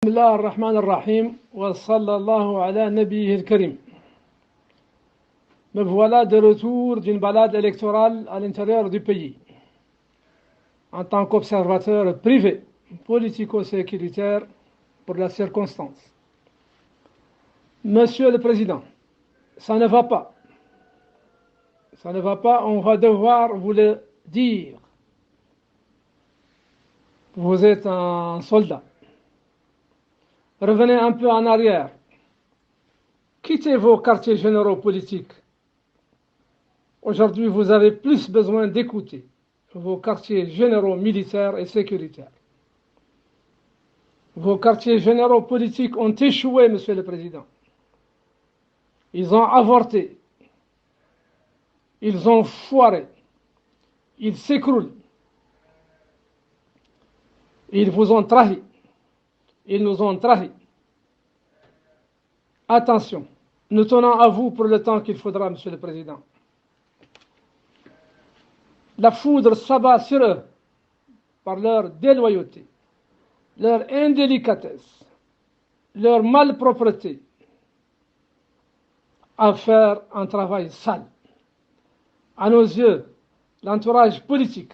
الله الرحمن الرحيم وصلى الله على نبيه الكريم. Me voilà de retour d'une balade électorale à l'intérieur du pays, en tant qu'observateur privé, politico-sécuritaire pour la circonstance. Monsieur le Président, ça ne va pas. Ça ne va pas, on va devoir vous le dire. Vous êtes un soldat. Revenez un peu en arrière. Quittez vos quartiers généraux politiques. Aujourd'hui, vous avez plus besoin d'écouter vos quartiers généraux militaires et sécuritaires. Vos quartiers généraux politiques ont échoué, Monsieur le Président. Ils ont avorté. Ils ont foiré. Ils s'écroulent. Ils vous ont trahi. Ils nous ont trahis. Attention, nous tenons à vous pour le temps qu'il faudra, Monsieur le Président. La foudre s'abat sur eux par leur déloyauté, leur indélicatesse, leur malpropreté à faire un travail sale. À nos yeux, l'entourage politique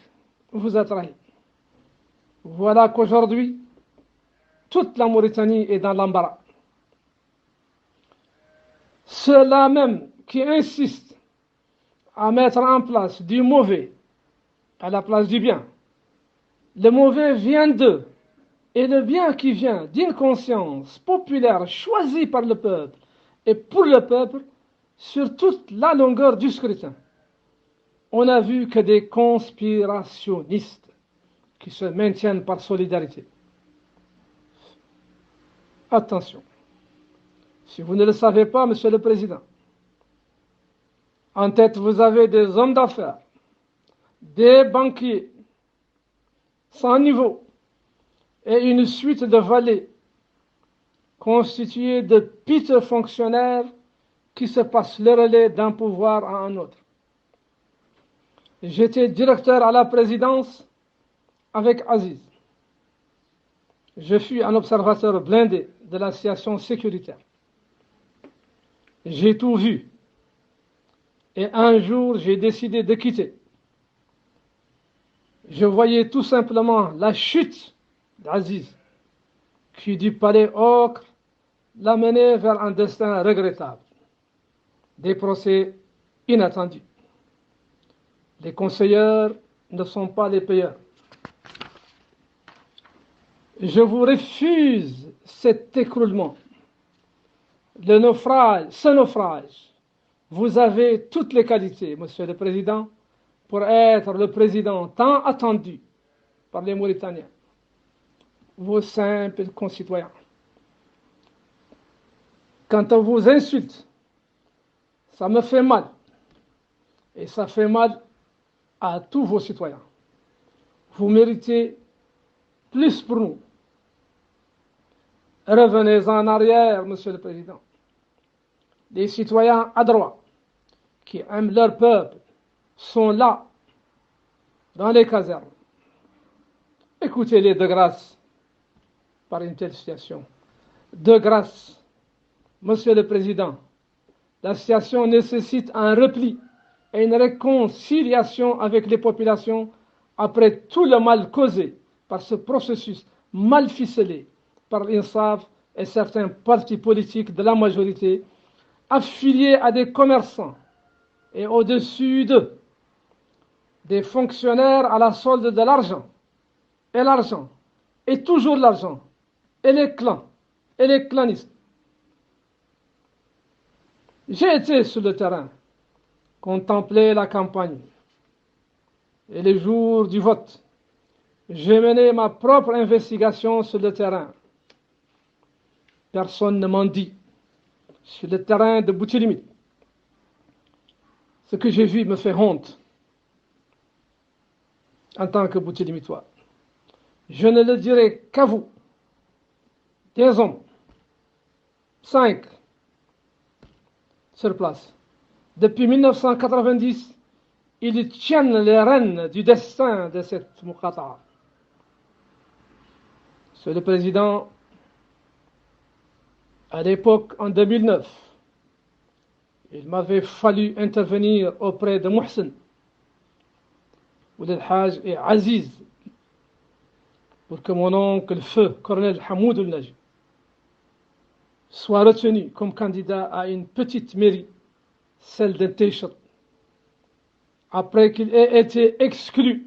vous a trahi. Voilà qu'aujourd'hui, toute la Mauritanie est dans l'embarras. Ceux-là même qui insistent à mettre en place du mauvais à la place du bien. Le mauvais vient d'eux, et le bien qui vient d'une conscience populaire choisie par le peuple et pour le peuple sur toute la longueur du scrutin. On n'a vu que des conspirationnistes qui se maintiennent par solidarité. Attention, si vous ne le savez pas, Monsieur le Président, en tête vous avez des hommes d'affaires, des banquiers sans niveau et une suite de valets constitués de piteux fonctionnaires qui se passent le relais d'un pouvoir à un autre. J'étais directeur à la présidence avec Aziz. Je fus un observateur blindé de la situation sécuritaire. J'ai tout vu. Et un jour, j'ai décidé de quitter. Je voyais tout simplement la chute d'Aziz, qui du palais ocre l'a mené vers un destin regrettable. Des procès inattendus. Les conseilleurs ne sont pas les payeurs. Je vous refuse cet écroulement. Ce naufrage, vous avez toutes les qualités, Monsieur le Président, pour être le président tant attendu par les Mauritaniens, vos simples concitoyens. Quand on vous insulte, ça me fait mal. Et ça fait mal à tous vos citoyens. Vous méritez plus pour nous. Revenez en arrière, Monsieur le Président. Les citoyens adroits qui aiment leur peuple sont là, dans les casernes. Écoutez-les de grâce par une telle situation. De grâce, Monsieur le Président, la situation nécessite un repli et une réconciliation avec les populations après tout le mal causé par ce processus mal ficelé par l'INSAF et certains partis politiques de la majorité affiliés à des commerçants et au-dessus d'eux, des fonctionnaires à la solde de l'argent, et toujours l'argent, et les clans, et les clanistes. J'ai été sur le terrain, contemplé la campagne, et les jours du vote, j'ai mené ma propre investigation sur le terrain. Personne ne m'en dit. Sur le terrain de Boutilimit, ce que j'ai vu me fait honte en tant que Boutilimitois. Je ne le dirai qu'à vous, des hommes, 5 sur place. Depuis 1990, ils tiennent les rênes du destin de cette Muqata'a. Monsieur le Président, À l'époque, en 2009, il m'avait fallu intervenir auprès de Mohsen, Ouled Haj et Aziz, pour que mon oncle, le feu, colonel Hamoud El-Naji, soit retenu comme candidat à une petite mairie, celle de Téchir, après qu'il ait été exclu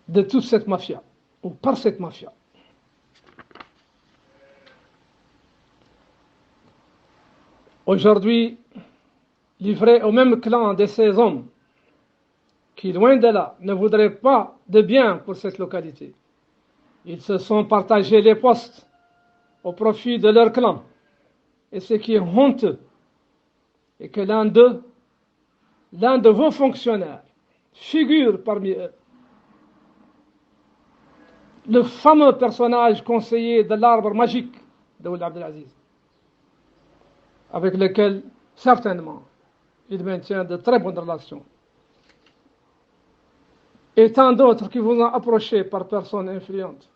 de toute cette mafia, ou par cette mafia. Aujourd'hui, livré au même clan de ces hommes qui, loin de là, ne voudraient pas de bien pour cette localité. Ils se sont partagés les postes au profit de leur clan. Et ce qui est honteux est que l'un de vos fonctionnaires figure parmi eux. Le fameux personnage conseiller de l'arbre magique de Ould Abdelaziz, avec lequel, certainement, il maintient de très bonnes relations. Et tant d'autres qui vous ont approché par personnes influentes.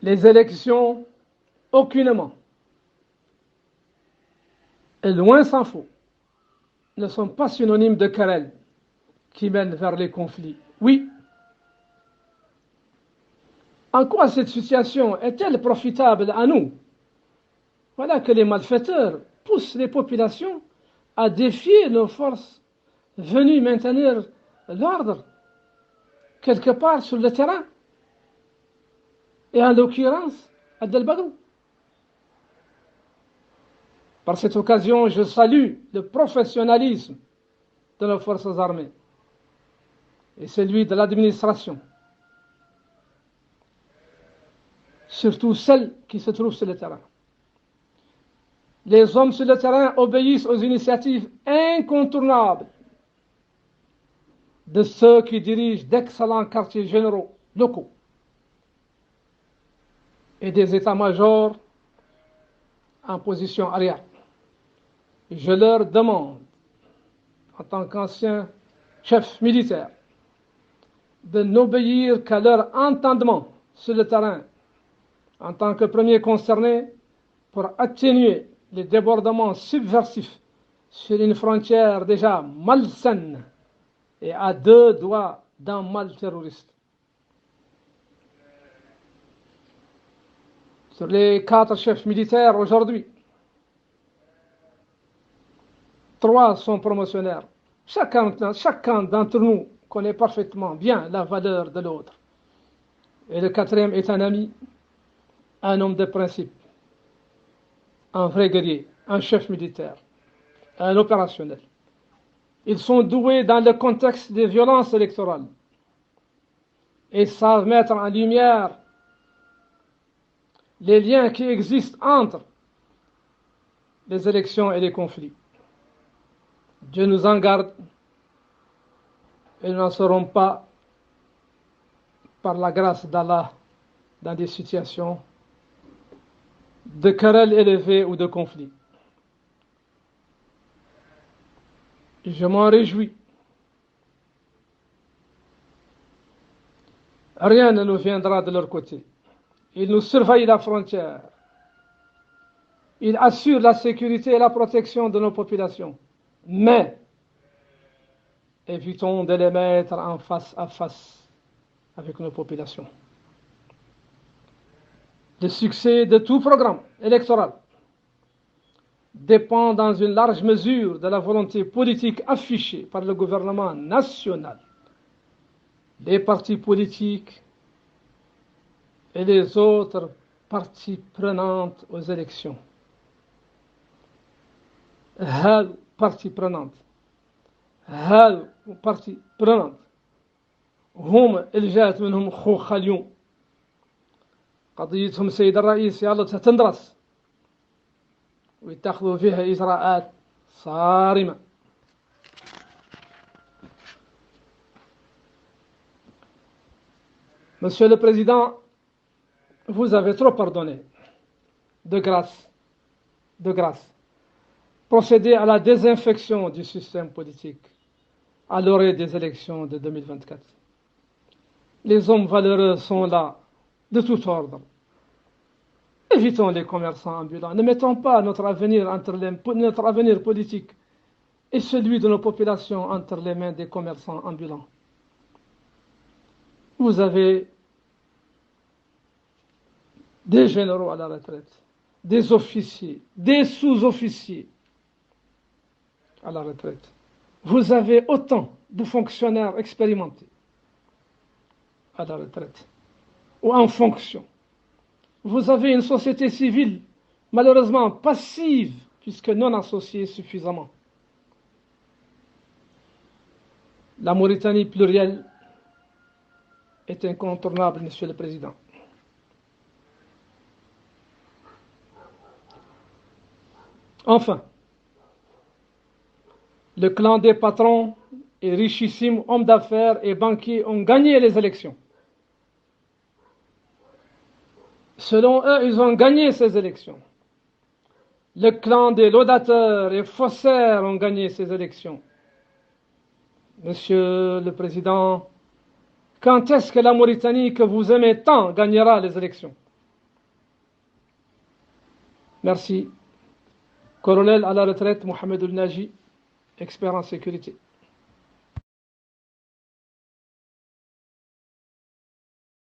Les élections, aucunement, et loin s'en faut, ne sont pas synonymes de querelles qui mènent vers les conflits. Oui. En quoi cette situation est-elle profitable à nous? Voilà que les malfaiteurs poussent les populations à défier nos forces venues maintenir l'ordre quelque part sur le terrain. Et en l'occurrence, à Del-Badou. Par cette occasion, je salue le professionnalisme de nos forces armées et celui de l'administration, surtout celles qui se trouvent sur le terrain. Les hommes sur le terrain obéissent aux initiatives incontournables de ceux qui dirigent d'excellents quartiers généraux locaux et des états-majors en position arrière. Je leur demande, en tant qu'ancien chef militaire, de n'obéir qu'à leur entendement sur le terrain, en tant que premier concerné, pour atténuer les débordements subversifs sur une frontière déjà malsaine et à 2 doigts d'un mal terroriste. Sur les 4 chefs militaires aujourd'hui, 3 sont promotionnaires. Chacun d'entre nous connaît parfaitement bien la valeur de l'autre. Et le 4e est un ami, un homme de principe, un vrai guerrier, un chef militaire, un opérationnel. Ils sont doués dans le contexte des violences électorales et savent mettre en lumière les liens qui existent entre les élections et les conflits. Dieu nous en garde, et nous n'en serons pas, par la grâce d'Allah, dans des situations de querelles élevées ou de conflits. Je m'en réjouis. Rien ne nous viendra de leur côté. Ils nous surveillent la frontière. Ils assurent la sécurité et la protection de nos populations. Mais évitons de les mettre en face à face avec nos populations. Le succès de tout programme électoral dépend dans une large mesure de la volonté politique affichée par le gouvernement national, les partis politiques et les autres parties prenantes aux élections. parties prenantes هم اللي جاءت منهم خوخة اليوم قضيتهم سيد الرئيس يلا تندرس ويتخذوا فيها إجراءات صارمة. Monsieur le Président, vous avez trop pardonné. De grâce. Procédez à la désinfection du système politique. à l'orée des élections de 2024. Les hommes valeureux sont là, de tout ordre. Évitons les commerçants ambulants. Ne mettons pas notre avenir politique et celui de nos populations entre les mains des commerçants ambulants. Vous avez des généraux à la retraite, des officiers, des sous-officiers à la retraite. Vous avez autant de fonctionnaires expérimentés à la retraite ou en fonction. Vous avez une société civile malheureusement passive puisque non associée suffisamment. La Mauritanie plurielle est incontournable, Monsieur le Président. Enfin, le clan des patrons et richissimes hommes d'affaires et banquiers ont gagné les élections. Selon eux, ils ont gagné ces élections. Le clan des laudateurs et faussaires ont gagné ces élections. Monsieur le Président, quand est-ce que la Mauritanie que vous aimez tant gagnera les élections? Merci. Colonel à la retraite, Mohamed El Naji, expert en sécurité.